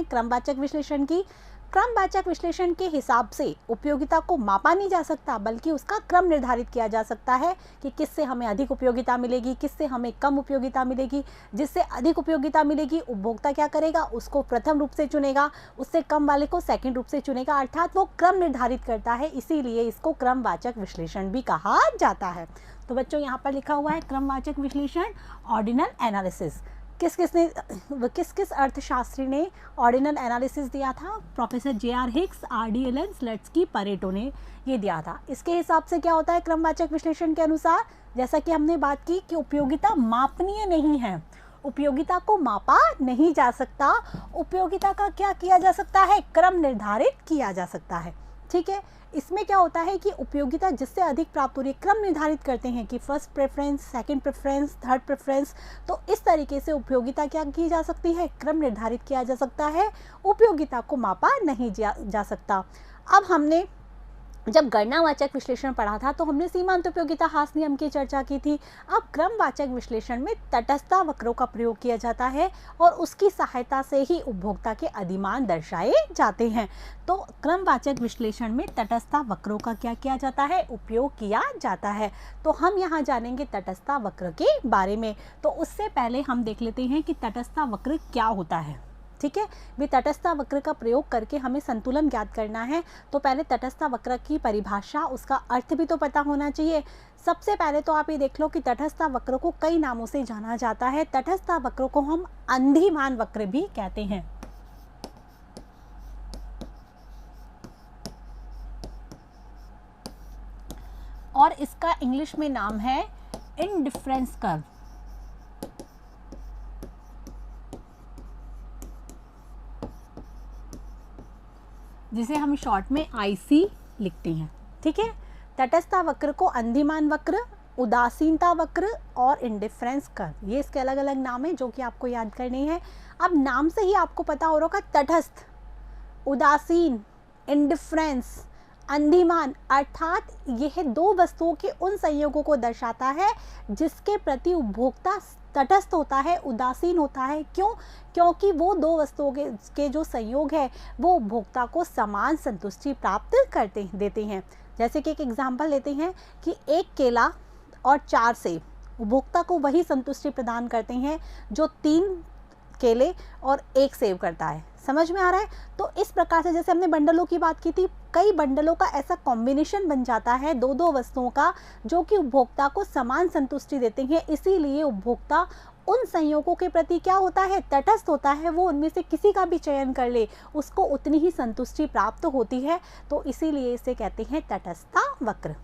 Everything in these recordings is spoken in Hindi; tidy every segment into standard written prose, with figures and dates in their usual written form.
क्रमवाचक विश्लेषण की। क्रमवाचक विश्लेषण के हिसाब से उपयोगिता को मापा नहीं जा सकता, बल्कि उसका क्रम निर्धारित किया जा सकता है कि किससे हमें अधिक उपयोगिता मिलेगी, किससे हमें कम उपयोगिता मिलेगी। जिससे अधिक उपयोगिता मिलेगी उपभोक्ता क्या करेगा, उसको प्रथम रूप से चुनेगा, उससे कम वाले को सेकंड रूप से चुनेगा, अर्थात वो क्रम निर्धारित करता है। इसीलिए इसको क्रमवाचक विश्लेषण भी कहा जाता है। तो बच्चों यहाँ पर लिखा हुआ है क्रमवाचक विश्लेषण, ऑर्डिनल एनालिसिस। किस किस अर्थशास्त्री ने ऑर्डिनल एनालिसिस दिया था? Professor J R. Hicks, R.D. Allen, Slutsky, Pareto ने ये दिया था। इसके हिसाब से क्या होता है क्रमवाचक विश्लेषण के अनुसार, जैसा कि हमने बात की कि उपयोगिता मापनीय नहीं है, उपयोगिता को मापा नहीं जा सकता। उपयोगिता का क्या किया जा सकता है, क्रम निर्धारित किया जा सकता है। ठीक है, इसमें क्या होता है कि उपयोगिता जिससे अधिक प्राप्त हो रही है, क्रम निर्धारित करते हैं कि first preference, second preference, third preference. तो इस तरीके से उपयोगिता क्या की जा सकती है, क्रम निर्धारित किया जा सकता है, उपयोगिता को मापा नहीं जा सकता। अब हमने जब गणनावाचक विश्लेषण पढ़ा था तो हमने सीमांत उपयोगिता हास नियम की चर्चा की थी। अब क्रमवाचक विश्लेषण में तटस्थता वक्रों का प्रयोग किया जाता है और उसकी सहायता से ही उपभोक्ता के अधिमान दर्शाए जाते हैं। तो क्रमवाचक विश्लेषण में तटस्थता वक्रों का क्या किया जाता है, उपयोग किया जाता है। तो हम यहाँ जानेंगे तटस्थता वक्र के बारे में। तो उससे पहले हम देख लेते हैं कि तटस्थता वक्र क्या होता है। ठीक है, भी तटस्थता वक्र का प्रयोग करके हमें संतुलन ज्ञात करना है। तो पहले तटस्थता वक्र की परिभाषा, उसका अर्थ भी तो पता होना चाहिए। सबसे पहले तो आप ये देख लो कि तटस्थता वक्र को कई नामों से जाना जाता है। तटस्थता वक्र को हम अंधिमान वक्र भी कहते हैं। और इसका इंग्लिश में नाम है इंडिफरेंस कर्व, जिसे हम शॉर्ट में IC लिखते हैं। ठीक है, तटस्थता वक्र को अंधिमान वक्र, उदासीनता वक्र और इंडिफरेंस कर्व, ये इसके अलग अलग नाम हैं जो कि आपको याद करने हैं। अब नाम से ही आपको पता हो रहा होगा, तटस्थ, उदासीन, इंडिफरेंस, अंधिमान, अर्थात यह दो वस्तुओं के उन संयोगों को दर्शाता है जिसके प्रति उपभोक्ता तटस्थ होता है, उदासीन होता है। क्यों? क्योंकि वो दो वस्तुओं के जो संयोग है वो उपभोक्ता को समान संतुष्टि प्राप्त देते हैं। जैसे कि एक एग्जाम्पल लेते हैं कि एक केला और 4 सेब उपभोक्ता को वही संतुष्टि प्रदान करते हैं जो 3 केले और 1 सेब करता है। समझ में आ रहा है? तो इस प्रकार से जैसे हमने बंडलों की बात की थी, कई बंडलों का ऐसा कॉम्बिनेशन बन जाता है दो वस्तुओं का जो कि उपभोक्ता को समान संतुष्टि देते हैं। इसीलिए उपभोक्ता उन संयोगों के प्रति क्या होता है, तटस्थ होता है। वो उनमें से किसी का भी चयन कर ले, उसको उतनी ही संतुष्टि प्राप्त होती है। तो इसीलिए इसे कहते हैं तटस्थता वक्र।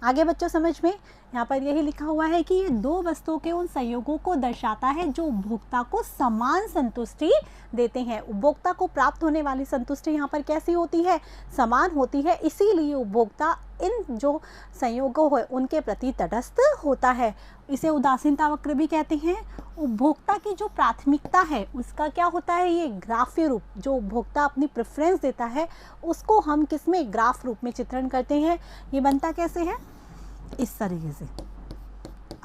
आगे बच्चों समझ में, यहाँ पर यही लिखा हुआ है कि ये दो वस्तुओं के उन संयोगों को दर्शाता है जो उपभोक्ता को समान संतुष्टि देते हैं। उपभोक्ता को प्राप्त होने वाली संतुष्टि यहाँ पर कैसी होती है, समान होती है। इसीलिए उपभोक्ता इन जो संयोगों है उनके प्रति तटस्थ होता है। इसे उदासीनता वक्र भी कहते हैं। उपभोक्ता की जो प्राथमिकता है उसका क्या होता है, ये ग्राफीय रूप, जो उपभोक्ता अपनी प्रेफरेंस देता है उसको हम किस में, ग्राफ रूप में चित्रण करते हैं। ये बनता कैसे है, इस तरीके से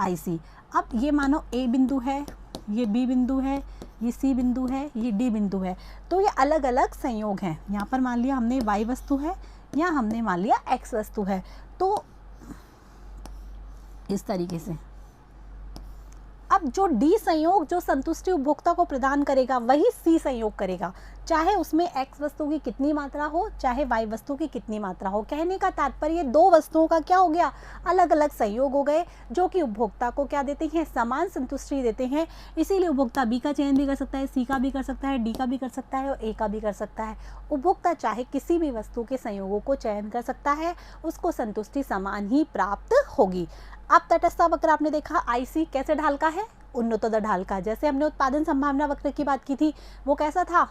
IC। अब ये मानो A बिंदु है, ये B बिंदु है, ये C बिंदु है, ये D बिंदु है। तो ये अलग अलग संयोग हैं। यहाँ पर मान लिया हमने Y वस्तु है, या हमने मान लिया X वस्तु है। तो इस तरीके से अब जो D संयोग जो संतुष्टि उपभोक्ता को प्रदान करेगा वही C संयोग करेगा, चाहे उसमें X वस्तु की कितनी मात्रा हो, चाहे Y वस्तु की कितनी मात्रा हो। कहने का तात्पर्य दो वस्तुओं का क्या हो गया, अलग अलग संयोग हो गए जो कि उपभोक्ता को क्या देते हैं, समान संतुष्टि देते हैं। इसीलिए उपभोक्ता B का चयन भी कर सकता है, C का भी कर सकता है, D का भी कर सकता है और A का भी कर सकता है। उपभोक्ता चाहे किसी भी वस्तु के संयोगों को चयन कर सकता है, उसको संतुष्टि समान ही प्राप्त होगी। अब तटस्थता वक्र आपने देखा IC कैसे ढाल का है, उन्नतोत्तर ढाल का। जैसे हमने उत्पादन संभावना वक्र की बात की थी, वो कैसा था,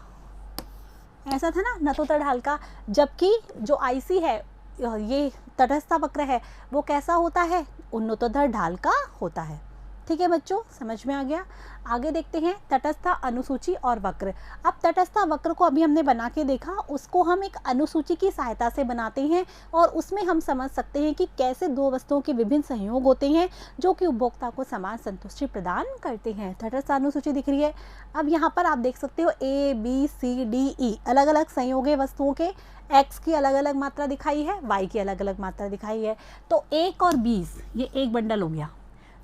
ऐसा था ना, नतोत्तर ढाल का। जबकि जो IC है, ये तटस्थता वक्र है, वो कैसा होता है, उन्नतोत्तर ढाल का होता है। ठीक है बच्चों, समझ में आ गया। आगे देखते हैं तटस्थ अनुसूची और वक्र। अब तटस्थ वक्र को अभी हमने बना के देखा, उसको हम एक अनुसूची की सहायता से बनाते हैं और उसमें हम समझ सकते हैं कि कैसे दो वस्तुओं के विभिन्न संयोग होते हैं जो कि उपभोक्ता को समान संतुष्टि प्रदान करते हैं। तटस्थ अनुसूची दिख रही है। अब यहाँ पर आप देख सकते हो A B C D E अलग अलग संयोग है वस्तुओं के। x की अलग अलग मात्रा दिखाई है, y की अलग अलग मात्रा दिखाई है। तो 1 और 20 ये एक बंडल हो गया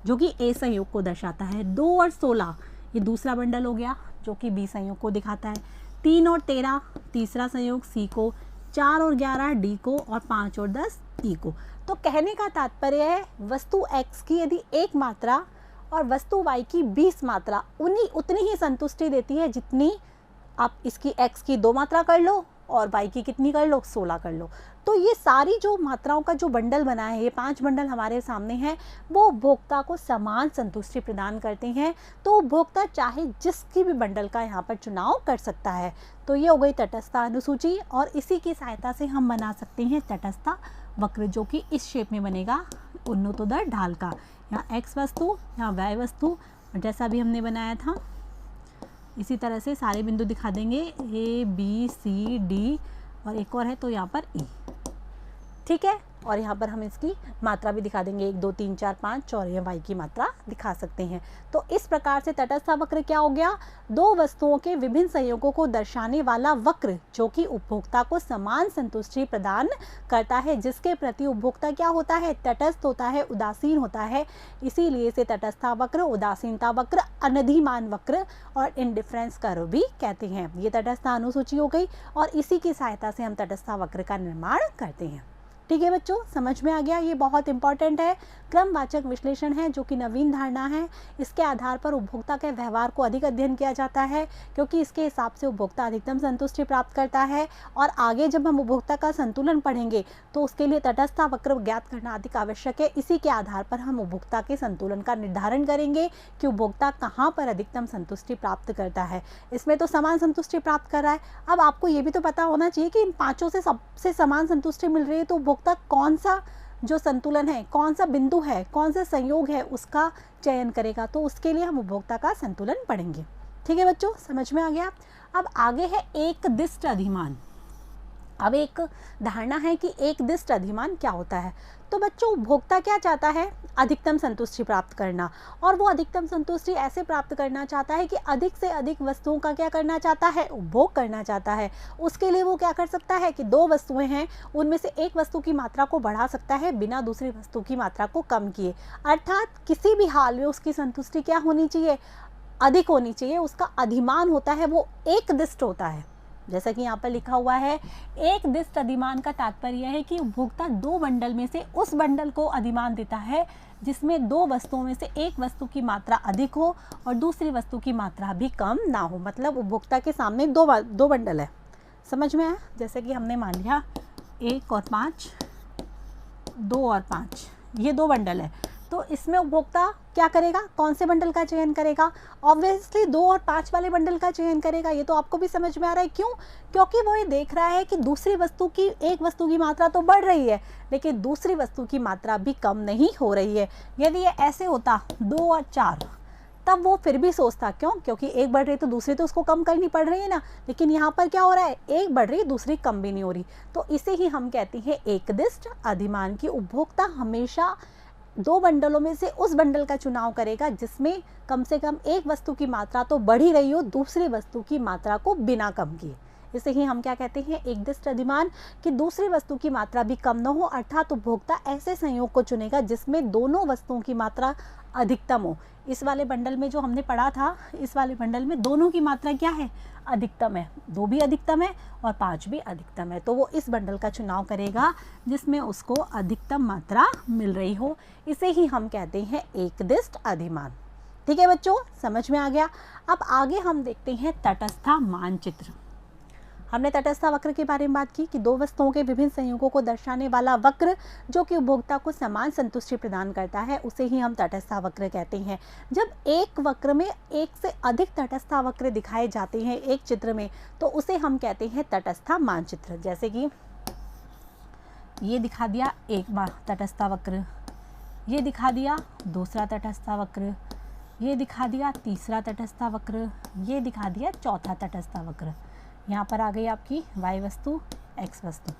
जो कि A संयोग को दर्शाता है। 2 और 16 ये दूसरा बंडल हो गया जो कि B संयोग को दिखाता है। 3 और 13 तीसरा संयोग C को, 4 और 11 D को और 5 और 10 E को। तो कहने का तात्पर्य है वस्तु x की यदि एक मात्रा और वस्तु y की 20 मात्रा उतनी ही संतुष्टि देती है जितनी आप इसकी x की 2 मात्रा कर लो और y की कितनी कर लो, 16 कर लो। तो ये सारी जो मात्राओं का जो बंडल बना है, ये 5 बंडल हमारे सामने हैं, वो उपभोक्ता को समान संतुष्टि प्रदान करते हैं। तो उपभोक्ता चाहे जिसकी भी बंडल का यहाँ पर चुनाव कर सकता है। तो ये हो गई तटस्थ अनुसूची और इसी की सहायता से हम बना सकते हैं तटस्थ वक्र, जो कि इस शेप में बनेगा उन्नतोदर ढाल का। यहाँ x वस्तु, यहाँ y वस्तु, जैसा भी हमने बनाया था इसी तरह से सारे बिंदु दिखा देंगे A B C D और एक और है तो यहाँ पर E, ठीक है। और यहाँ पर हम इसकी मात्रा भी दिखा देंगे, 1 2 3 4 5 और ये y की मात्रा दिखा सकते हैं। तो इस प्रकार से तटस्थ वक्र क्या हो गया, दो वस्तुओं के विभिन्न संयोगों को दर्शाने वाला वक्र जो कि उपभोक्ता को समान संतुष्टि प्रदान करता है, जिसके प्रति उपभोक्ता क्या होता है, तटस्थ होता है, उदासीन होता है। इसीलिए इसे तटस्थ वक्र, उदासीनता वक्र, अनधिमान वक्र और इंडिफरेंस कर्व भी कहते हैं। ये तटस्थ अनुसूची हो गई और इसी की सहायता से हम तटस्थ वक्र का निर्माण करते हैं। ठीक है बच्चों, समझ में आ गया। ये बहुत इंपॉर्टेंट है, क्रमवाचक विश्लेषण है जो कि नवीन धारणा है। इसके आधार पर उपभोक्ता के व्यवहार को अधिक अध्ययन किया जाता है क्योंकि इसके हिसाब से उपभोक्ता अधिकतम संतुष्टि प्राप्त करता है। और आगे जब हम उपभोक्ता का संतुलन पढ़ेंगे तो उसके लिए तटस्थ वक्र ज्ञात करना अधिक आवश्यक है। इसी के आधार पर हम उपभोक्ता के संतुलन का निर्धारण करेंगे कि उपभोक्ता कहाँ पर अधिकतम संतुष्टि प्राप्त करता है। इसमें तो समान संतुष्टि प्राप्त कर रहा है। अब आपको ये भी तो पता होना चाहिए कि इन पाँचों से सबसे समान संतुष्टि मिल रही है, तो उपभोक्ता कौन सा जो संतुलन है, कौन सा बिंदु है, कौन सा संयोग है, उसका चयन करेगा। तो उसके लिए हम उपभोक्ता का संतुलन पढ़ेंगे। ठीक है बच्चों, समझ में आ गया। अब आगे है एक दिष्ट अधिमान। अब एक धारणा है कि एक दिष्ट अधिमान क्या होता है। तो बच्चों, उपभोक्ता क्या चाहता है, अधिकतम संतुष्टि प्राप्त करना। और वो अधिकतम संतुष्टि ऐसे प्राप्त करना चाहता है कि अधिक से अधिक वस्तुओं का क्या करना चाहता है, उपभोग करना चाहता है। उसके लिए वो क्या कर सकता है कि दो वस्तुएं हैं, उनमें से एक वस्तु की मात्रा को बढ़ा सकता है बिना दूसरी वस्तु की मात्रा को कम किए। अर्थात किसी भी हाल में उसकी संतुष्टि क्या होनी चाहिए, अधिक होनी चाहिए। उसका अधिमान होता है वो एक दिष्ट होता है। जैसा कि यहाँ पर लिखा हुआ है, एक दिष्ट अधिमान का तात्पर्य है कि उपभोक्ता दो बंडल में से उस बंडल को अधिमान देता है जिसमें दो वस्तुओं में से एक वस्तु की मात्रा अधिक हो और दूसरी वस्तु की मात्रा भी कम ना हो। मतलब उपभोक्ता के सामने दो बंडल है, समझ में आया। जैसे कि हमने मान लिया 1 और 5, 2 और 5 ये दो बंडल है। तो इसमें उपभोक्ता क्या करेगा, कौन से बंडल का चयन करेगा, ऑब्वियसली 2 और 5 वाले बंडल का चयन करेगा। ये तो आपको भी समझ में आ रहा है। क्यों? क्योंकि वो ये देख रहा है कि दूसरी वस्तु की, एक वस्तु की मात्रा तो बढ़ रही है लेकिन दूसरी वस्तु की मात्रा भी कम नहीं हो रही है। यदि ये ऐसे होता 2 और 4 तब वो फिर भी सोचता, क्यों, क्योंकि एक बढ़ रही तो दूसरी तो उसको कम करनी पड़ रही है ना। लेकिन यहाँ पर क्या हो रहा है, एक बढ़ रही दूसरी कम भी नहीं हो रही। तो इसे ही हम कहते हैं एकदिष्ट अधिमान की। उपभोक्ता हमेशा दो बंडलों में से उस बंडल का चुनाव करेगा जिसमें कम से कम एक वस्तु की मात्रा तो बढ़ ही रही हो, दूसरी वस्तु की मात्रा को बिना कम किए। इसे ही हम क्या कहते हैं, एकदिष्ट अधिमान, कि दूसरी वस्तु की मात्रा भी कम न हो। अर्थात उपभोक्ता ऐसे संयोग को चुनेगा जिसमें दोनों वस्तुओं की मात्रा अधिकतम हो। इस वाले बंडल में जो हमने पढ़ा था, इस वाले बंडल में दोनों की मात्रा क्या है, अधिकतम है। 2 भी अधिकतम है और 5 भी अधिकतम है। तो वो इस बंडल का चुनाव करेगा जिसमें उसको अधिकतम मात्रा मिल रही हो। इसे ही हम कहते हैं एकदिष्ट अधिमान। ठीक है बच्चों, समझ में आ गया। अब आगे हम देखते हैं तटस्थ मानचित्र। हमने तटस्थ वक्र के बारे में बात की कि दो वस्तुओं के विभिन्न संयोगों को दर्शाने वाला वक्र जो कि उपभोक्ता को समान संतुष्टि प्रदान करता है, उसे ही हम तटस्थ वक्र कहते हैं। जब एक वक्र में एक से अधिक तटस्थ वक्र दिखाए जाते हैं एक चित्र में, तो उसे हम कहते हैं तटस्थ मानचित्र। जैसे कि ये दिखा दिया एक तटस्थ वक्र, ये दिखा दिया दूसरा तटस्थ वक्र, ये दिखा दिया तीसरा तटस्थ वक्र, ये दिखा दिया चौथा तटस्थ वक्र। यहाँ पर आ गई आपकी y वस्तु x वस्तु।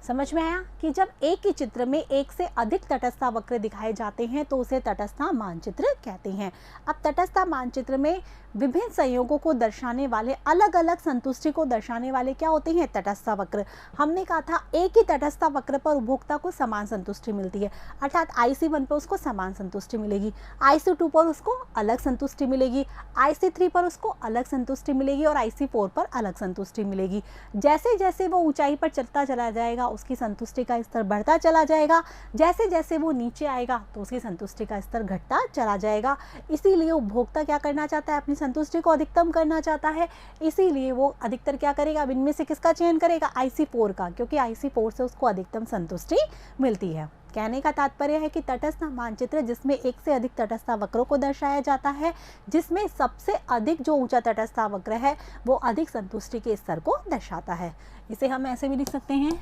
समझ में आया कि जब एक ही चित्र में एक से अधिक तटस्थ वक्र दिखाए जाते हैं तो उसे तटस्थ मानचित्र कहते हैं। अब तटस्थ मानचित्र में विभिन्न संयोगों को दर्शाने वाले, अलग अलग संतुष्टि को दर्शाने वाले क्या होते हैं? तटस्थ वक्र। हमने कहा था एक ही तटस्थ वक्र पर उपभोक्ता को समान संतुष्टि मिलती है, अर्थात IC1 पर उसको समान संतुष्टि मिलेगी, IC2 पर उसको अलग संतुष्टि मिलेगी, IC3 पर उसको अलग संतुष्टि मिलेगी और IC4 पर अलग संतुष्टि मिलेगी। जैसे जैसे वो ऊंचाई पर चलता चला जाएगा उसकी संतुष्टि का स्तर बढ़ता चला जाएगा, जैसे जैसे वो नीचे आएगा तो उसकी संतुष्टि का स्तर घटता चला जाएगा। इसीलिए उपभोक्ता क्या करना चाहता है? अपनी संतुष्टि को अधिकतम करना चाहता है, इसीलिए वो अधिकतर क्या करेगा? अब इनमें से किसका चयन करेगा? IC4 का, क्योंकि IC4 से उसको अधिकतम संतुष्टि मिलती है। कहने का तात्पर्य है कि तटस्थ मानचित्र जिसमें एक से अधिक तटस्थ वक्रों को दर्शाया जाता है, जिसमें सबसे अधिक जो ऊंचा तटस्थ वक्र है वो अधिक संतुष्टि के स्तर को दर्शाता है। इसे हम ऐसे भी लिख सकते हैं,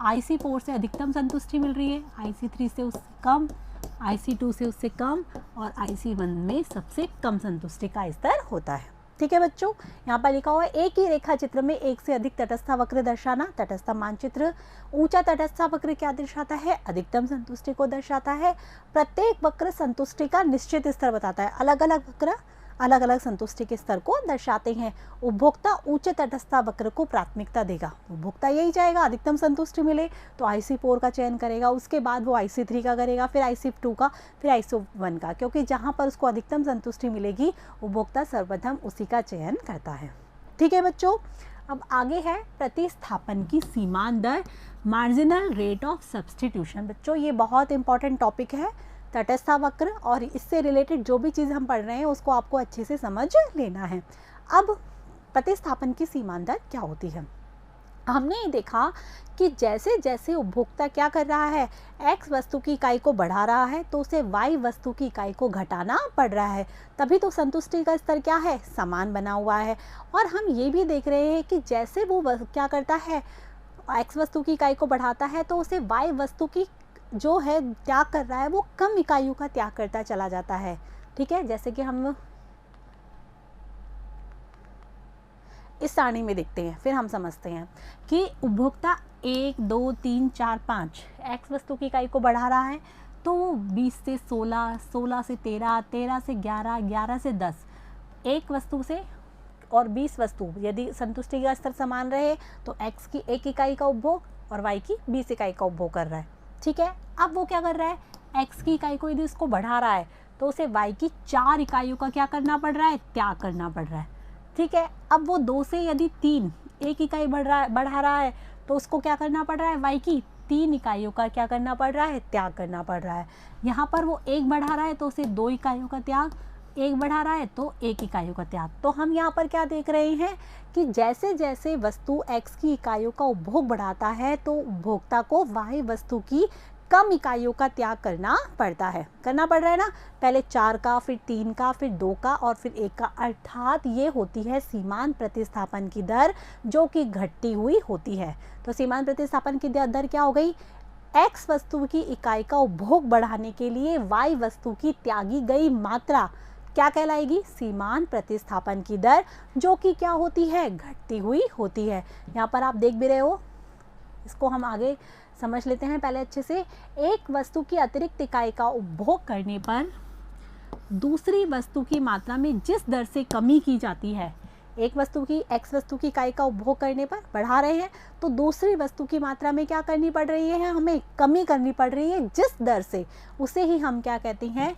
IC4 से अधिकतम संतुष्टि मिल रही है, IC3 से उससे कम, IC2 से उससे कम और IC1 में सबसे कम संतुष्टि का स्तर होता है। ठीक है बच्चों, यहाँ पर लिखा हुआ है एक ही रेखा चित्र में एक से अधिक तटस्थ वक्र दर्शाना तटस्थ मानचित्र। ऊंचा तटस्थ वक्र क्या दर्शाता है? अधिकतम संतुष्टि को दर्शाता है। प्रत्येक वक्र संतुष्टि का निश्चित स्तर बताता है, अलग अलग वक्र अलग अलग संतुष्टि के स्तर को दर्शाते हैं। उपभोक्ता ऊंचे तटस्थ वक्र को प्राथमिकता देगा, उपभोक्ता यही चाहेगा अधिकतम संतुष्टि मिले तो IC4 का चयन करेगा, उसके बाद वो IC3 का करेगा, फिर IC2 का, फिर IC1 का, क्योंकि जहां पर उसको अधिकतम संतुष्टि मिलेगी उपभोक्ता सर्वप्रथम उसी का चयन करता है। ठीक है बच्चों, अब आगे है प्रतिस्थापन की सीमांत दर, मार्जिनल रेट ऑफ सब्सटीट्यूशन। बच्चों ये बहुत इंपॉर्टेंट टॉपिक है, तटस्थ वक्र और इससे रिलेटेड जो भी चीज़ हम पढ़ रहे हैं उसको आपको अच्छे से समझ लेना है। अब प्रतिस्थापन की सीमांत दर क्या होती है? हमने ये देखा कि जैसे जैसे उपभोक्ता क्या कर रहा है, x वस्तु की इकाई को बढ़ा रहा है तो उसे y वस्तु की इकाई को घटाना पड़ रहा है, तभी तो संतुष्टि का स्तर क्या है? समान बना हुआ है। और हम ये भी देख रहे हैं कि जैसे वो क्या करता है, x वस्तु की इकाई को बढ़ाता है तो उसे y वस्तु की जो है त्याग कर रहा है वो कम इकाइयों का त्याग करता चला जाता है। ठीक है, जैसे कि हम इस सारणी में देखते हैं, फिर हम समझते हैं कि उपभोक्ता 1 2 3 4 5 x वस्तु की इकाई को बढ़ा रहा है तो 20 से 16, 16 से 13, 13 से 11, 11 से 10, एक वस्तु से और 20 वस्तु यदि संतुष्टि का स्तर समान रहे तो x की 1 इकाई का उपभोग और y की 20 इकाई का उपभोग कर रहा है। ठीक है, अब वो क्या कर रहा है? x की इकाई को यदि उसको बढ़ा रहा है तो उसे y की 4 इकाइयों का क्या करना पड़ रहा है? त्याग करना पड़ रहा है। ठीक है, अब वो 2 से यदि 3 1 इकाई बढ़ा रहा है तो उसको क्या करना पड़ रहा है? y की 3 इकाइयों का क्या करना पड़ रहा है? त्याग करना पड़ रहा है। यहाँ पर वो 1 बढ़ा रहा है तो उसे 2 इकाइयों का त्याग, 1 बढ़ा रहा है तो 1 इकाइयों का त्याग। तो हम यहाँ पर क्या देख रहे हैं कि जैसे जैसे वस्तु x की इकाइयों का उपभोग बढ़ाता है तो उपभोक्ता को y वस्तु की कम इकाइयों का त्याग करना पड़ता है, करना पड़ रहा है ना, पहले 4 का, फिर 3 का, फिर 2 का और फिर 1 का, अर्थात ये होती है सीमांत प्रतिस्थापन की दर जो कि घटती हुई होती है। तो सीमांत प्रतिस्थापन की दर क्या हो गई? x वस्तु की इकाई का उपभोग बढ़ाने के लिए y वस्तु की त्यागी गई मात्रा क्या कहलाएगी? सीमांत प्रतिस्थापन की दर, जो कि क्या होती है? घटती हुई होती है। यहाँ पर आप देख भी रहे हो, इसको हम आगे समझ लेते हैं पहले अच्छे से। एक वस्तु की अतिरिक्त इकाई का उपभोग करने पर दूसरी वस्तु की मात्रा में जिस दर से कमी की जाती है, एक वस्तु की x वस्तु की इकाई का उपभोग करने पर बढ़ा रहे हैं तो दूसरी वस्तु की मात्रा में क्या करनी पड़ रही है? हमें कमी करनी पड़ रही है जिस दर से, उसे ही हम क्या कहते हैं?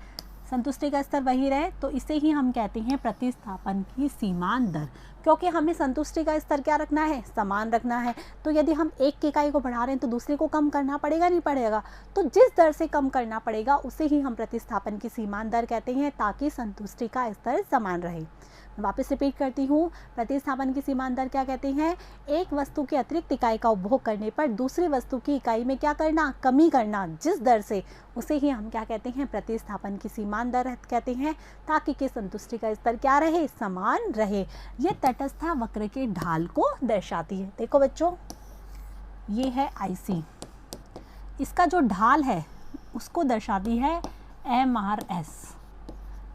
संतुष्टि का स्तर वही रहे तो इसे ही हम कहते हैं प्रतिस्थापन की सीमांत दर, क्योंकि हमें संतुष्टि का स्तर क्या रखना है? समान रखना है। तो यदि हम एक की इकाई को बढ़ा रहे हैं तो दूसरे को कम करना पड़ेगा, नहीं पड़ेगा? तो जिस दर से कम करना पड़ेगा उसे ही हम प्रतिस्थापन की सीमांत दर कहते हैं, ताकि संतुष्टि का स्तर समान रहे। वापस रिपीट करती हूँ, प्रतिस्थापन की सीमांत दर क्या कहते हैं? एक वस्तु की अतिरिक्त इकाई का उपभोग करने पर दूसरी वस्तु की इकाई में क्या करना? कमी करना जिस दर से, उसे ही हम क्या कहते हैं? प्रतिस्थापन की सीमांत दर कहते हैं, ताकि कि संतुष्टि का स्तर क्या रहे? समान रहे। ये तटस्थ वक्र के ढाल को दर्शाती है। देखो बच्चों, ये है IC, इसका जो ढाल है उसको दर्शाती है MRS।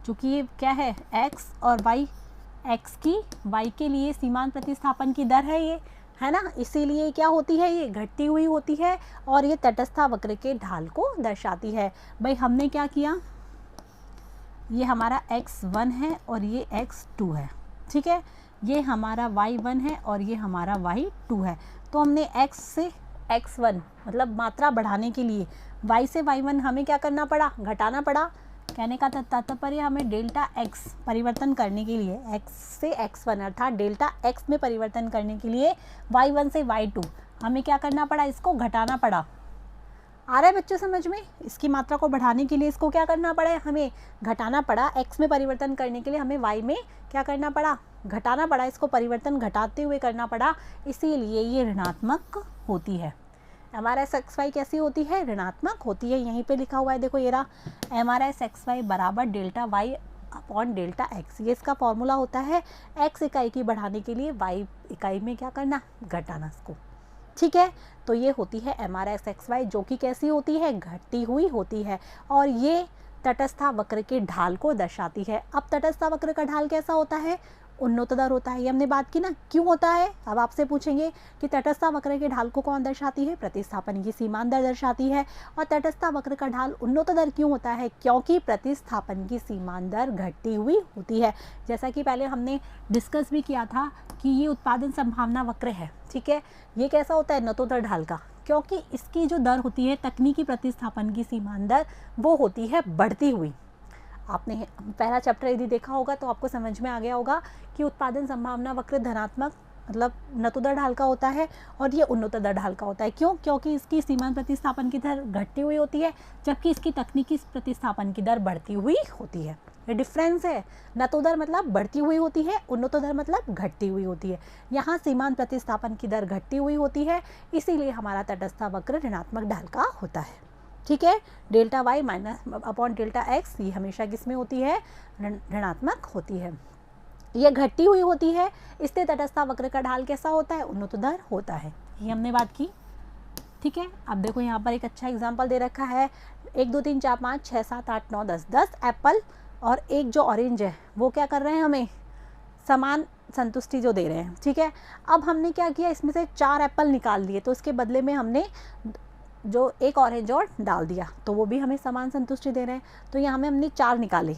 चूँकि ये क्या है x और y, x की y के लिए सीमांत प्रतिस्थापन की दर है ये, है ना, इसीलिए क्या होती है, ये घटती हुई होती है और ये तटस्थ वक्र के ढाल को दर्शाती है। भाई हमने क्या किया, ये हमारा x1 है और ये x2 है, ठीक है, ये हमारा y1 है और ये हमारा y2 है। तो हमने x से x1 मतलब मात्रा बढ़ाने के लिए y से y1 हमें क्या करना पड़ा, घटाना पड़ा। कहने का तात्पर्य हमें डेल्टा x परिवर्तन करने के लिए x से x1 अर्थात डेल्टा x में परिवर्तन करने के लिए y1 से y2 हमें क्या करना पड़ा, इसको घटाना पड़ा। आ रहा है बच्चों समझ में, इसकी मात्रा को बढ़ाने के लिए इसको क्या करना पड़ा, हमें घटाना पड़ा। x में परिवर्तन करने के लिए हमें y में क्या करना पड़ा, घटाना पड़ा, इसको परिवर्तन घटाते हुए करना पड़ा, इसीलिए ये ऋणात्मक होती है। MRS/XY कैसी होती है, ऋणात्मक होती है। यहीं पे लिखा हुआ है, देखो ये रहा MRS/XY बराबर delta y upon delta x, ये इसका फॉर्मूला होता है। x इकाई की बढ़ाने के लिए y इकाई में क्या करना, घटाना इसको, ठीक है। तो ये होती है MRS/XY जो कि कैसी होती है, घटती हुई होती है और ये तटस्थ वक्र के ढाल को दर्शाती है। अब तटस्थ वक्र का ढाल कैसा होता है, उन्नतदर होता है, ये हमने बात की ना, क्यों होता है। अब आपसे पूछेंगे कि तटस्थ वक्र के ढाल को कौन दर्शाती है, प्रतिस्थापन की सीमांत दर दर्शाती है। और तटस्थ वक्र का ढाल उन्नतदर क्यों होता है, क्योंकि प्रतिस्थापन की सीमांत दर घटती हुई होती है। जैसा कि पहले हमने डिस्कस भी किया था कि ये उत्पादन संभावना वक्र है, ठीक है, ये कैसा होता है, नतोदर ढाल का, क्योंकि इसकी जो दर होती है तकनीकी प्रतिस्थापन की सीमांत दर वो होती है बढ़ती हुई। आपने पहला चैप्टर यदि देखा होगा तो आपको समझ में आ गया होगा कि उत्पादन संभावना वक्र धनात्मक मतलब नतोदर ढाल का होता है और ये उन्नतोदर ढाल का होता है। क्यों, क्योंकि इसकी सीमांत प्रतिस्थापन की दर घटती हुई होती है जबकि इसकी तकनीकी प्रतिस्थापन की दर बढ़ती हुई होती है। ये डिफरेंस है, नतोदर मतलब बढ़ती हुई होती है, उन्नतोदर मतलब घटती हुई होती है। यहाँ सीमांत प्रतिस्थापन की दर घटती हुई होती है, इसीलिए हमारा तटस्थ वक्र ऋणात्मक ढाल का होता है, ठीक है। Delta y minus upon delta x ये हमेशा किस में होती है, ऋणात्मक होती है, ये घटती हुई होती है, इसलिए तटस्थ वक्र का ढाल कैसा होता है, उन्नतोदर होता है। ये हमने बात की, ठीक है। अब देखो यहाँ पर एक अच्छा एग्जाम्पल दे रखा है, 1 2 3 4 5 6 7 8 9 10 10 एप्पल और एक जो ऑरेंज है वो क्या कर रहे हैं, हमें समान संतुष्टि जो दे रहे हैं, ठीक है। अब हमने क्या किया, इसमें से 4 एप्पल निकाल दिए, तो इसके बदले में हमने जो एक ऑरेंज और डाल दिया, तो वो भी हमें समान संतुष्टि दे रहे हैं। तो यहाँ में हमने 4 निकाले,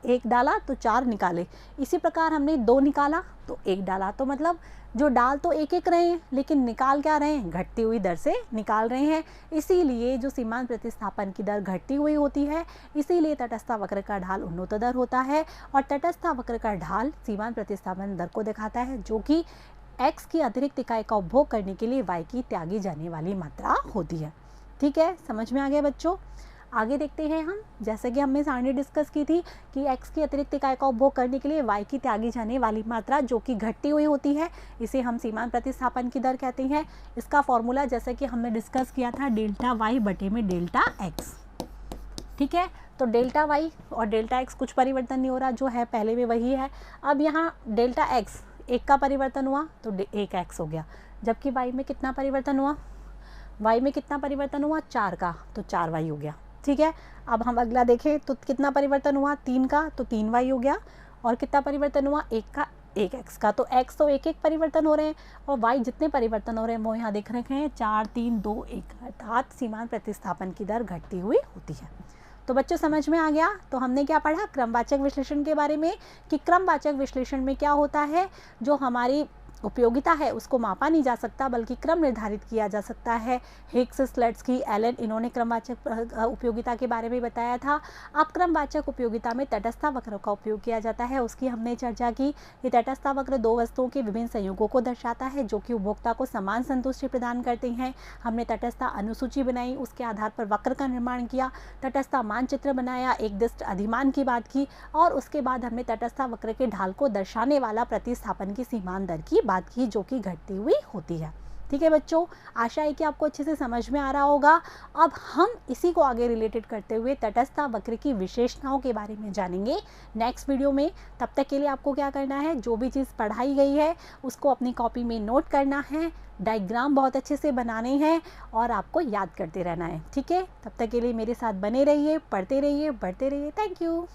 एक डाला तो 4 निकाले, इसी प्रकार हमने 2 निकाला तो 1 डाला, तो मतलब जो डाल तो एक एक रहे हैं लेकिन निकाल क्या रहे हैं, घटती हुई दर से निकाल रहे हैं। इसीलिए जो सीमांत प्रतिस्थापन की दर घटती हुई होती है, इसीलिए तटस्थ वक्र का ढाल उन्नतोदर होता है और तटस्थ वक्र का ढाल सीमांत प्रतिस्थापन दर को दिखाता है जो कि x की अतिरिक्त इकाई का उपभोग करने के लिए y की त्यागी जाने वाली मात्रा होती है, ठीक है। समझ में आ गया बच्चों। आगे देखते हैं हम, जैसे कि हमने सारणी डिस्कस की थी कि x की अतिरिक्त इकाई का उपभोग करने के लिए y की त्यागी जाने वाली मात्रा जो कि घटती हुई होती है, इसे हम सीमांत प्रतिस्थापन की दर कहते हैं। इसका फॉर्मूला जैसे कि हमने डिस्कस किया था, डेल्टा y बटे में डेल्टा x, ठीक है। तो डेल्टा y और डेल्टा x कुछ परिवर्तन नहीं हो रहा, जो है पहले में वही है। अब यहाँ डेल्टा x एक का परिवर्तन हुआ तो 1x हो गया, जबकि y में कितना परिवर्तन हुआ, y में कितना परिवर्तन हुआ, 4 का, तो 4y हो गया, ठीक है। अब हम अगला देखें तो कितना परिवर्तन हुआ, 3 का, तो 3y हो गया, और कितना परिवर्तन हुआ, 1 का, 1x का, तो x तो एक एक परिवर्तन हो रहे हैं और y जितने परिवर्तन हो रहे हैं वो यहाँ देख रखे हैं 4 3 2 1, अर्थात सीमांत प्रतिस्थापन की दर घटती हुई होती है। तो बच्चों समझ में आ गया। तो हमने क्या पढ़ा क्रमवाचक विश्लेषण के बारे में, कि क्रमवाचक विश्लेषण में क्या होता है, जो हमारी उपयोगिता है उसको मापा नहीं जा सकता बल्कि क्रम निर्धारित किया जा सकता है। हिग्स, स्लट्सकी, एलन इन्होंने क्रमवाचक उपयोगिता के बारे में बताया था। अब क्रमवाचक उपयोगिता में तटस्थ वक्र का उपयोग किया जाता है, उसकी हमने चर्चा की। ये तटस्थ वक्र दो वस्तुओं के विभिन्न संयोगों को दर्शाता है जो कि उपभोक्ता को समान संतुष्टि प्रदान करते हैं। हमने तटस्थ अनुसूची बनाई, उसके आधार पर वक्र का निर्माण किया, तटस्थ मानचित्र बनाया, एक दिष्ट अधिमान की बात की और उसके बाद हमने तटस्थ वक्र के ढाल को दर्शाने वाला प्रतिस्थापन की सीमांत दर की बात की जो कि घटती हुई होती है। ठीक है बच्चों, आशा है कि आपको अच्छे से समझ में आ रहा होगा। अब हम इसी को आगे रिलेटेड करते हुए तटस्थ वक्र की विशेषताओं के बारे में जानेंगे नेक्स्ट वीडियो में। तब तक के लिए आपको क्या करना है, जो भी चीज़ पढ़ाई गई है उसको अपनी कॉपी में नोट करना है, डायग्राम बहुत अच्छे से बनाने हैं और आपको याद करते रहना है। ठीक है, तब तक के लिए मेरे साथ बने रहिए, पढ़ते रहिए, बढ़ते रहिए। Thank you.